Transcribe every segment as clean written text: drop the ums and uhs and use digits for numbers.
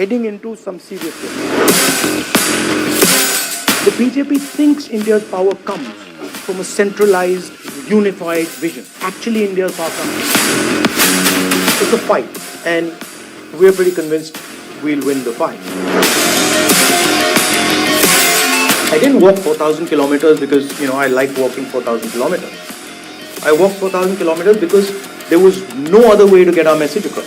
heading into some serious risk. The BJP thinks India's power comes from a centralized, unified vision. Actually, India's power comes. It's a fight, and we're pretty convinced we'll win the fight. I didn't walk 4,000 kilometers because, I like walking 4,000 kilometers. I walked 4,000 kilometers because there was no other way to get our message across.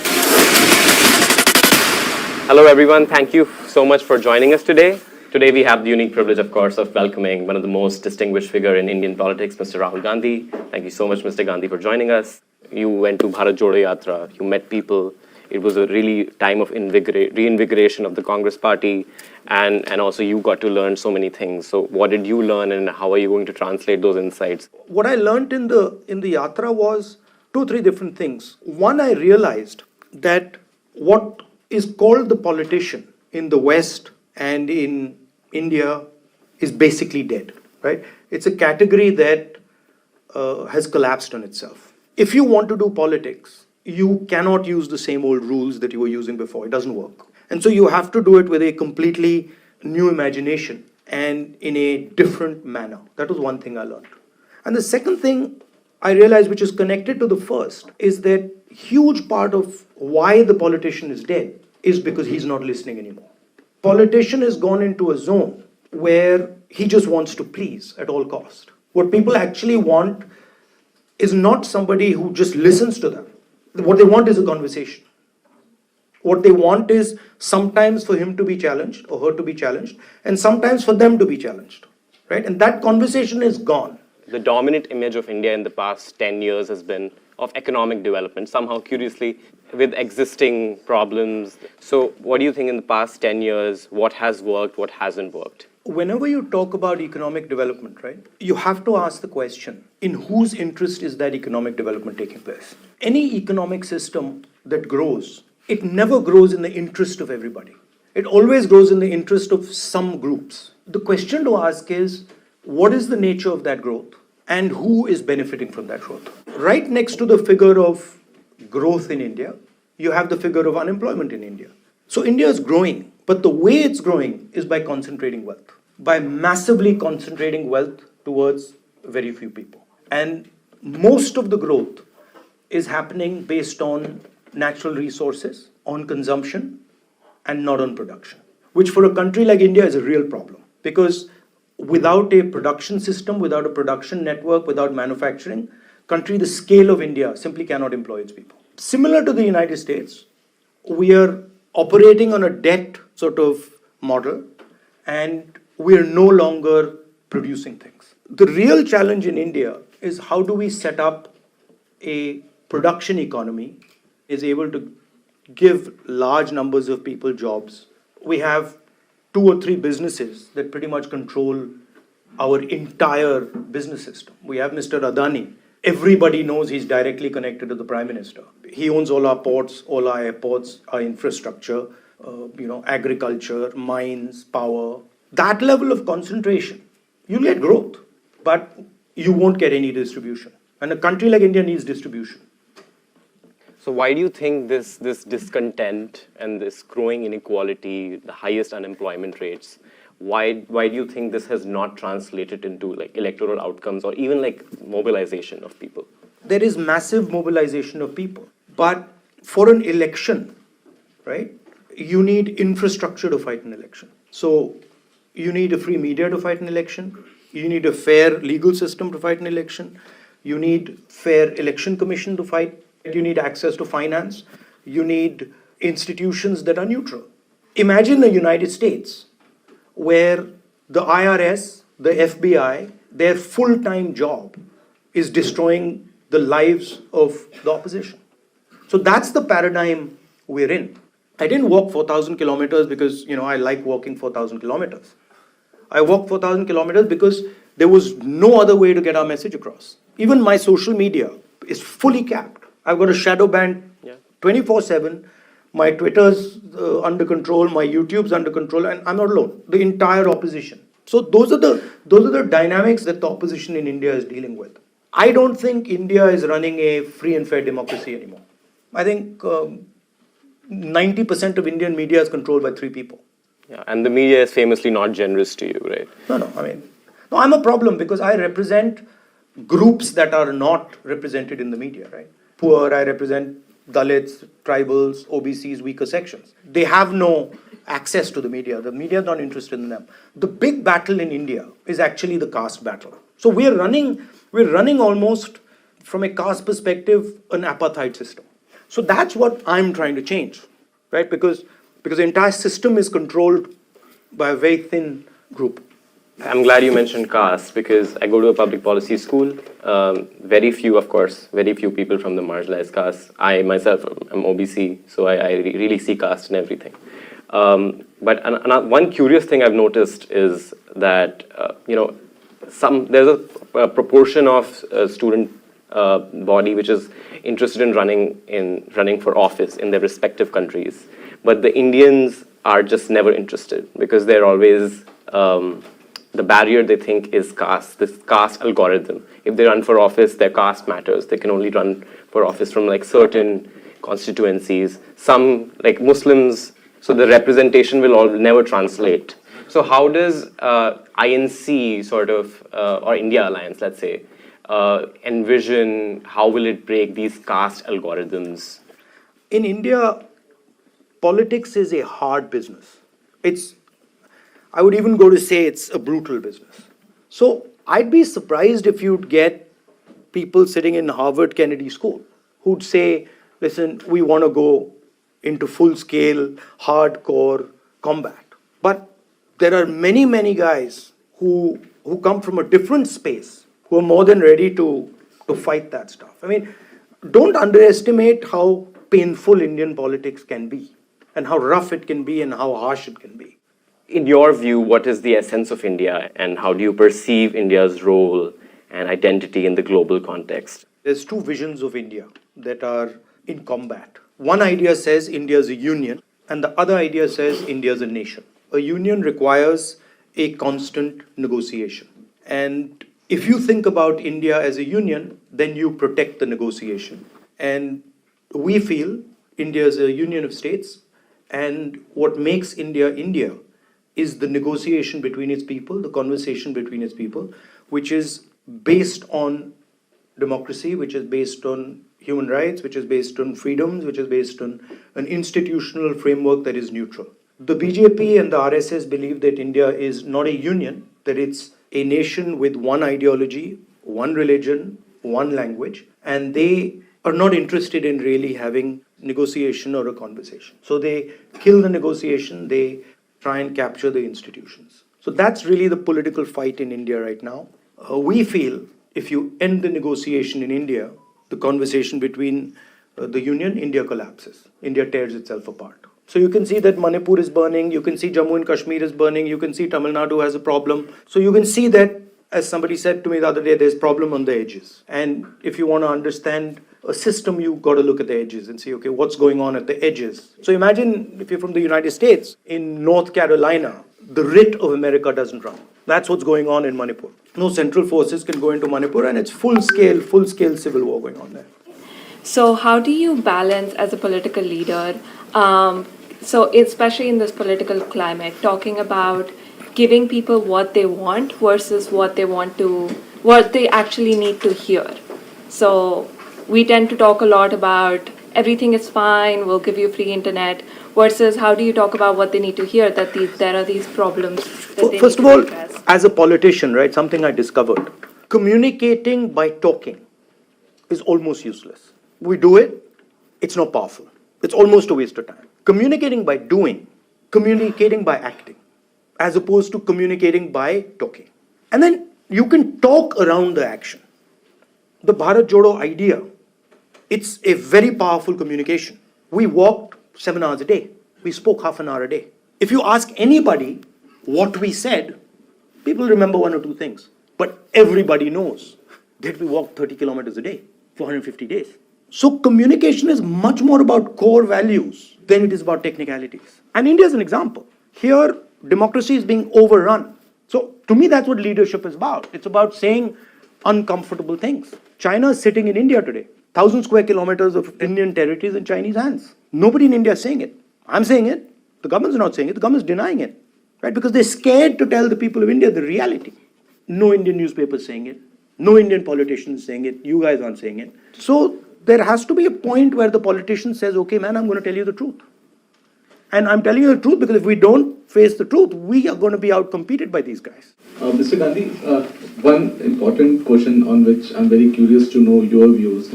Hello everyone, thank you so much for joining us today. Today we have the unique privilege, of course, of welcoming one of the most distinguished figure in Indian politics, Mr. Rahul Gandhi. Thank you so much, Mr. Gandhi, for joining us. You went to Bharat Jodo Yatra, you met people. It was a really time of reinvigoration of the Congress party, and also you got to learn so many things. So what did you learn, and how are you going to translate those insights? What I learned in the Yatra was 2-3 different things. One, I realized that what is called the politician in the West and in India is basically dead, right? It's a category that has collapsed on itself. If you want to do politics, you cannot use the same old rules that you were using before. It doesn't work. And so you have to do it with a completely new imagination and in a different manner. That was one thing I learned. And the second thing I realized, which is connected to the first, is that huge part of why the politician is dead is because he's not listening anymore. Politician has gone into a zone where he just wants to please at all cost. What people actually want is not somebody who just listens to them. What they want is a conversation. What they want is sometimes for him to be challenged or her to be challenged, and sometimes for them to be challenged, right? And that conversation is gone. The dominant image of India in the past 10 years has been of economic development, somehow curiously with existing problems. So what do you think in the past 10 years, what has worked, what hasn't worked? Whenever you talk about economic development, right, you have to ask the question, in whose interest is that economic development taking place? Any economic system that grows, it never grows in the interest of everybody. It always grows in the interest of some groups. The question to ask is, what is the nature of that growth and who is benefiting from that growth? Right next to the figure of growth in India, you have the figure of unemployment in India. So India is growing, but the way it's growing is by concentrating wealth, by massively concentrating wealth towards very few people. And most of the growth is happening based on natural resources, on consumption, and not on production, which for a country like India is a real problem. Because without a production system, without a production network, without manufacturing, the scale of India simply cannot employ its people. Similar to the United States, we are operating on a debt sort of model, and we are no longer producing things. The real challenge in India is how do we set up a production economy is able to give large numbers of people jobs. We have 2 or 3 businesses that pretty much control our entire business system. We have Mr. Adani. Everybody knows he's directly connected to the Prime Minister. He owns all our ports, all our airports, our infrastructure, agriculture, mines, power. That level of concentration, you'll get growth, but you won't get any distribution. And a country like India needs distribution. So why do you think this discontent and this growing inequality, the highest unemployment rates, why do you think this has not translated into like electoral outcomes or even like mobilization of people? There is massive mobilization of people, but for an election, right, you need infrastructure to fight an election. So you need a free media to fight an election. You need a fair legal system to fight an election. You need fair election commission to fight. You need access to finance. You need institutions that are neutral. Imagine the United States, where the IRS, the FBI, their full-time job is destroying the lives of the opposition. So that's the paradigm we're in. I didn't walk 4,000 kilometers because, I like walking 4,000 kilometers. I walked 4,000 kilometers because there was no other way to get our message across. Even my social media is fully capped. I've got a shadow ban 24/7. My Twitter's under control, my YouTube's under control, and I'm not alone. The entire opposition. So those are the dynamics that the opposition in India is dealing with. I don't think India is running a free and fair democracy anymore. I think 90% of Indian media is controlled by 3 people. Yeah, and the media is famously not generous to you, right? No, I'm a problem because I represent groups that are not represented in the media, right? Poor, I represent Dalits, tribals, OBCs, weaker sections. They have no access to the media. The media is not interested in them. The big battle in India is actually the caste battle. So we're running almost from a caste perspective an apartheid system. So that's what I'm trying to change, right? Because the entire system is controlled by a very thin group. I'm glad you mentioned caste because I go to a public policy school. Very few people from the marginalized caste. I myself am OBC, so I really see caste in everything. But one curious thing I've noticed is that there's a proportion of student body which is interested in running for office in their respective countries, but the Indians are just never interested because they're always the barrier they think is caste, this caste algorithm. If they run for office, their caste matters. They can only run for office from like certain constituencies. Some like Muslims, so the representation will never translate. So how does INC sort of, or India Alliance, let's say, envision how will it break these caste algorithms? In India, politics is a hard business. I would even go to say it's a brutal business. So I'd be surprised if you'd get people sitting in Harvard Kennedy School who'd say, listen, we want to go into full-scale, hardcore combat. But there are many, many guys who come from a different space who are more than ready to fight that stuff. I mean, don't underestimate how painful Indian politics can be and how rough it can be and how harsh it can be. In your view, what is the essence of India and how do you perceive India's role and identity in the global context? There's two visions of India that are in combat. One idea says India is a union and the other idea says India is a nation. A union requires a constant negotiation. And if you think about India as a union, then you protect the negotiation. And we feel India is a union of states, and what makes India India is the negotiation between its people, the conversation between its people, which is based on democracy, which is based on human rights, which is based on freedoms, which is based on an institutional framework that is neutral. The BJP and the RSS believe that India is not a union, that it's a nation with one ideology, one religion, one language, and they are not interested in really having negotiation or a conversation. So they kill the negotiation, they try and capture the institutions. So that's really the political fight in India right now. We feel if you end the negotiation in India, the conversation between the union, India collapses. India tears itself apart. So you can see that Manipur is burning, you can see Jammu and Kashmir is burning, you can see Tamil Nadu has a problem. So you can see that, as somebody said to me the other day, there's problem on the edges. And if you want to understand a system, you've got to look at the edges and see, okay, what's going on at the edges. So imagine if you're from the United States, in North Carolina, the writ of America doesn't run. That's what's going on in Manipur. No central forces can go into Manipur and it's full-scale civil war going on there. So how do you balance as a political leader, so especially in this political climate, talking about giving people what they want versus what they actually need to hear? So we tend to talk a lot about everything is fine, we'll give you free internet, versus how do you talk about what they need to hear, that there are these problems that they First need of all, to address. as a politician, right, something I discovered, communicating by talking is almost useless. We do it, it's not powerful. It's almost a waste of time. Communicating by doing, communicating by acting, as opposed to communicating by talking. And then you can talk around the action. The Bharat Jodo idea, it's a very powerful communication. We walked 7 hours a day. We spoke half an hour a day. If you ask anybody what we said, people remember one or two things. But everybody knows that we walked 30 kilometers a day for 150 days. So communication is much more about core values than it is about technicalities. And India is an example. Here, democracy is being overrun. So to me, that's what leadership is about. It's about saying uncomfortable things. China is sitting in India today. 1,000 square kilometers of Indian territories in Chinese hands. Nobody in India is saying it. I'm saying it. The government's not saying it. The government's denying it, right? Because they're scared to tell the people of India the reality. No Indian newspaper is saying it. No Indian politician is saying it. You guys aren't saying it. So there has to be a point where the politician says, okay, man, I'm going to tell you the truth. And I'm telling you the truth because if we don't face the truth, we are going to be outcompeted by these guys. Mr. Gandhi, one important question on which I'm very curious to know your views.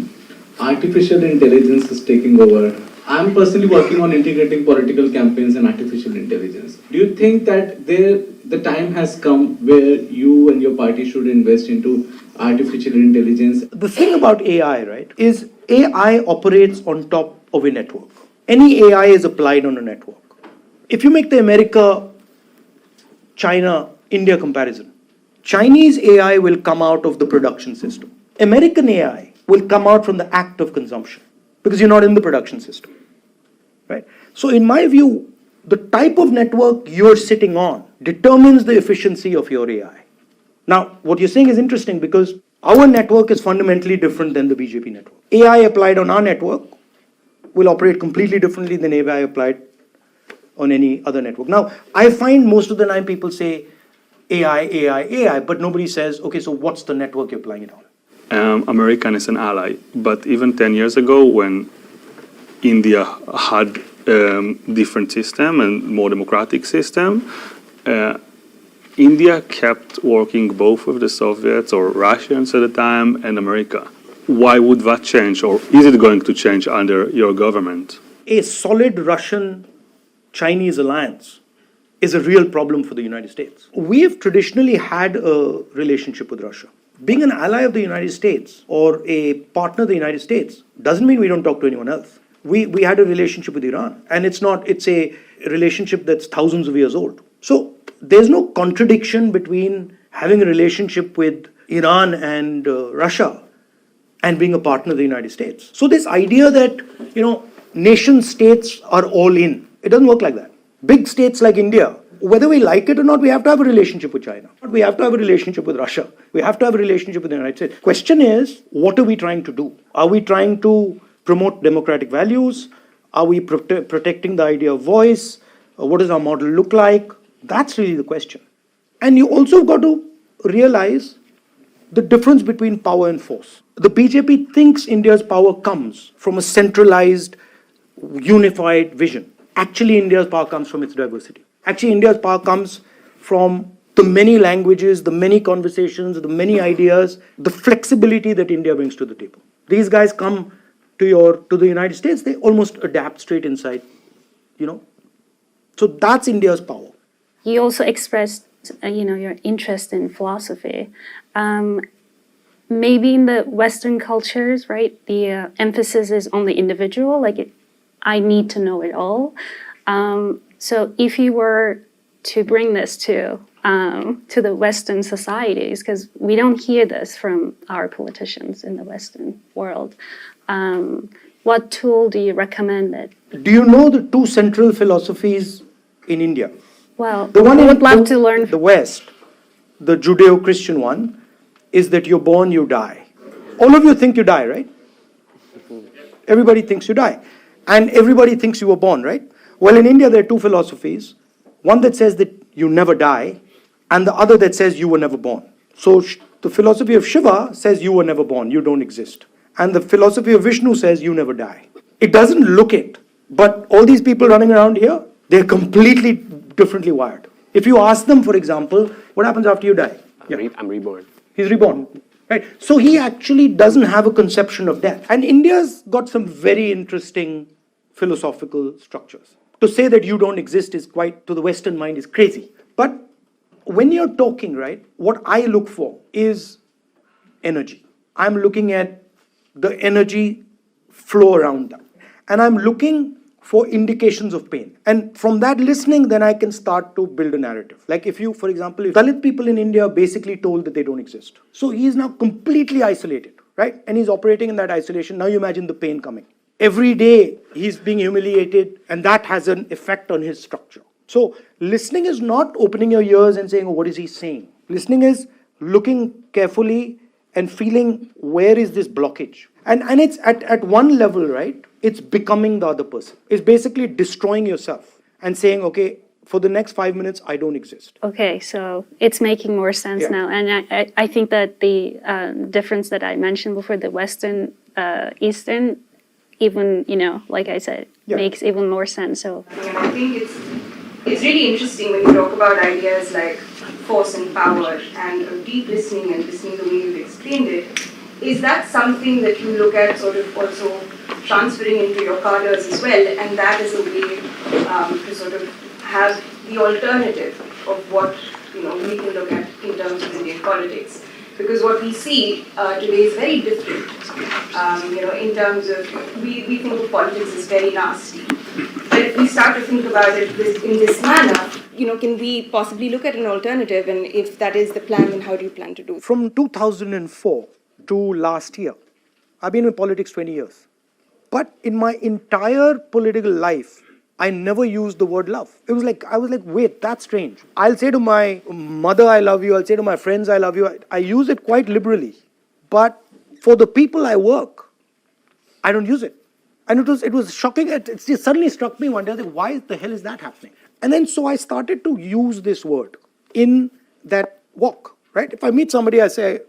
Artificial intelligence is taking over. I'm personally working on integrating political campaigns and artificial intelligence. Do you think that the time has come where you and your party should invest into artificial intelligence? The thing about AI, right, is AI operates on top of a network. Any AI is applied on a network. If you make the America, China, India comparison, Chinese AI will come out of the production system. American AI will come out from the act of consumption because you're not in the production system, right? So in my view, the type of network you're sitting on determines the efficiency of your AI. Now, what you're saying is interesting because our network is fundamentally different than the BJP network. AI applied on our network will operate completely differently than AI applied on any other network. Now, I find most of the time people say AI, but nobody says, okay, so what's the network you're applying it on? American is an ally, but even 10 years ago when India had different system and more democratic system, India kept working both with the Soviets or Russians at the time and America. Why would that change, or is it going to change under your government? A solid Russian-Chinese alliance is a real problem for the United States. We have traditionally had a relationship with Russia. Being an ally of the United States or a partner of the United States doesn't mean we don't talk to anyone else. We had a relationship with Iran, and it's a relationship that's thousands of years old. So there's no contradiction between having a relationship with Iran and Russia and being a partner of the United States. So this idea that, nation states are all in, it doesn't work like that. Big states like India, whether we like it or not, we have to have a relationship with China. We have to have a relationship with Russia. We have to have a relationship with the United States. Question is, what are we trying to do? Are we trying to promote democratic values? Are we protecting the idea of voice? What does our model look like? That's really the question. And you also got to realize the difference between power and force. The BJP thinks India's power comes from a centralized, unified vision. Actually, India's power comes from its diversity. Actually, India's power comes from the many languages, the many conversations, the many ideas, the flexibility that India brings to the table. These guys come to the United States, they almost adapt straight inside, So that's India's power. You also expressed, your interest in philosophy. Maybe in the Western cultures, right, the emphasis is on the individual, I need to know it all. So if you were to bring this to the Western societies, because we don't hear this from our politicians in the Western world, what tool do you recommend it? Do you know the two central philosophies in India? Well, The one I in would love to learn. the West, the Judeo-Christian one, is that you're born, you die. All of you think you die, right? Everybody thinks you die. And everybody thinks you were born, right? Well, in India, there are two philosophies. One that says that you never die, and the other that says you were never born. So the philosophy of Shiva says you were never born, you don't exist. And the philosophy of Vishnu says you never die. It doesn't look it, but all these people running around here, they're completely differently wired. If you ask them, for example, what happens after you die? I'm reborn. He's reborn, right? So he actually doesn't have a conception of death. And India's got some very interesting philosophical structures. To say that you don't exist is quite, to the Western mind, is crazy. But when you're talking, right, what I look for is energy. I'm looking at the energy flow around them. And I'm looking for indications of pain. And from that listening, then I can start to build a narrative. Like if you, for example, if Dalit people in India are basically told that they don't exist. So he is now completely isolated, right? And he's operating in that isolation. Now you imagine the pain coming. Every day he's being humiliated, and that has an effect on his structure. So listening is not opening your ears and saying, oh, what is he saying? Listening is looking carefully and feeling where is this blockage. And it's at one level, right? It's becoming the other person. It's basically destroying yourself and saying, okay, for the next 5 minutes, I don't exist. Okay, so it's making more sense Yeah. now. And I think that the difference that I mentioned before, the Western, Eastern, even, like I said, Yeah. makes even more sense. So And I think it's really interesting when you talk about ideas like force and power and deep listening and listening the way you've explained it. Is that something that you look at sort of also transferring into your cadres as well, and that is a way to sort of have the alternative of what we can look at in terms of Indian politics? Because what we see today is very different. In terms of we think of politics as very nasty, but if we start to think about it in this manner, can we possibly look at an alternative? And if that is the plan, then how do you plan to do it? From 2004 to last year, I've been in politics 20 years. But in my entire political life, I never used the word love. I was like, wait, that's strange. I'll say to my mother, I love you. I'll say to my friends, I love you. I use it quite liberally. But for the people I work, I don't use it. And it was shocking. It just suddenly struck me one day, I was like, why the hell is that happening? And then so I started to use this word in that walk, right? If I meet somebody, I say,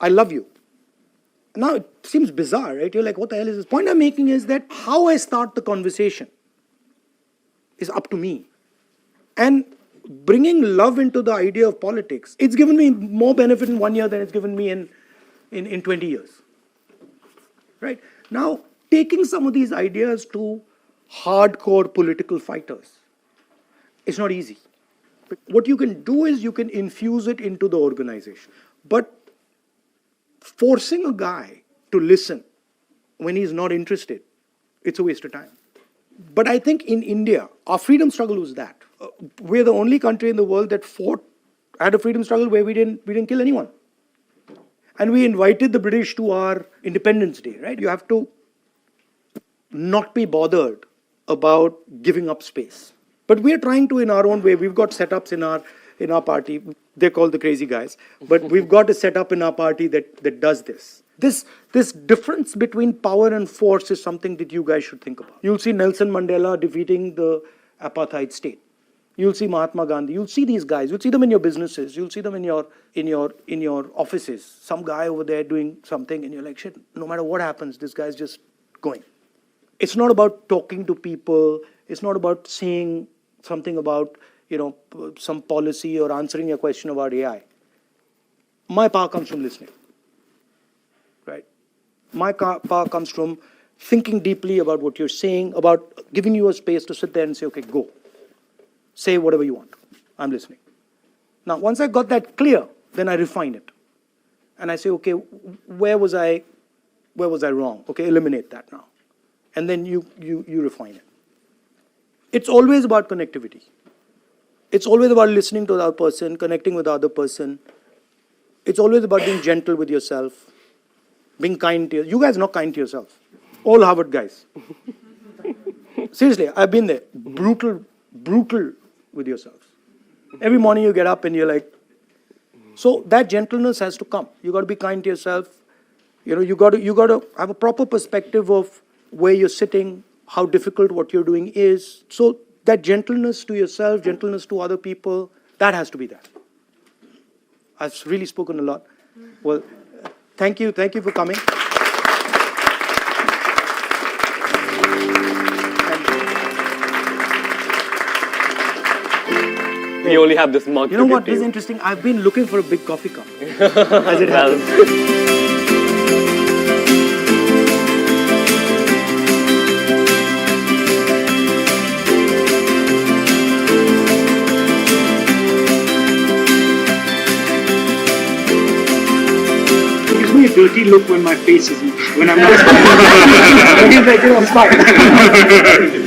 I love you. Now it seems bizarre, right? You're like, what the hell is this? Point I'm making is that how I start the conversation is up to me. And bringing love into the idea of politics, it's given me more benefit in 1 year than it's given me in 20 years. Right? Now, taking some of these ideas to hardcore political fighters, it's not easy. But what you can do is you can infuse it into the organization. But forcing a guy to listen when he's not interested, it's a waste of time. But I think in India, our freedom struggle was that. We're the only country in the world that had a freedom struggle where we didn't kill anyone. And we invited the British to our Independence Day, right? You have to not be bothered about giving up space. But we're trying to in our own way. We've got setups in our party. They're called the crazy guys. But we've got a setup in our party that does this. This difference between power and force is something that you guys should think about. You'll see Nelson Mandela defeating the apartheid state. You'll see Mahatma Gandhi. You'll see these guys. You'll see them in your businesses. You'll see them in your offices. Some guy over there doing something, and you're like, shit. No matter what happens, this guy's just going. It's not about talking to people. It's not about saying something about some policy or answering a question about AI. My power comes from listening. Right? My power comes from thinking deeply about what you're saying, about giving you a space to sit there and say, okay, go. Say whatever you want. I'm listening. Now, once I got that clear, then I refine it. And I say, okay, where was I wrong? Okay, eliminate that now. And then you refine it. It's always about connectivity. It's always about listening to the other person, connecting with the other person. It's always about being gentle with yourself, being kind to you guys are not kind to yourself. All Harvard guys. Seriously, I've been there. Brutal with yourselves. Every morning you get up and you're like, so that gentleness has to come. You got to be kind to yourself. You got to have a proper perspective of where you're sitting, how difficult what you're doing is. So that gentleness to yourself, gentleness to other people, that has to be there. I've really spoken a lot. Well, thank you for coming. We only have this mug. You know to what? give to This is you. interesting. I've been looking for a big coffee cup. As it happens. It gives me a dirty look when my face is when I'm not. He's like, I'm fine.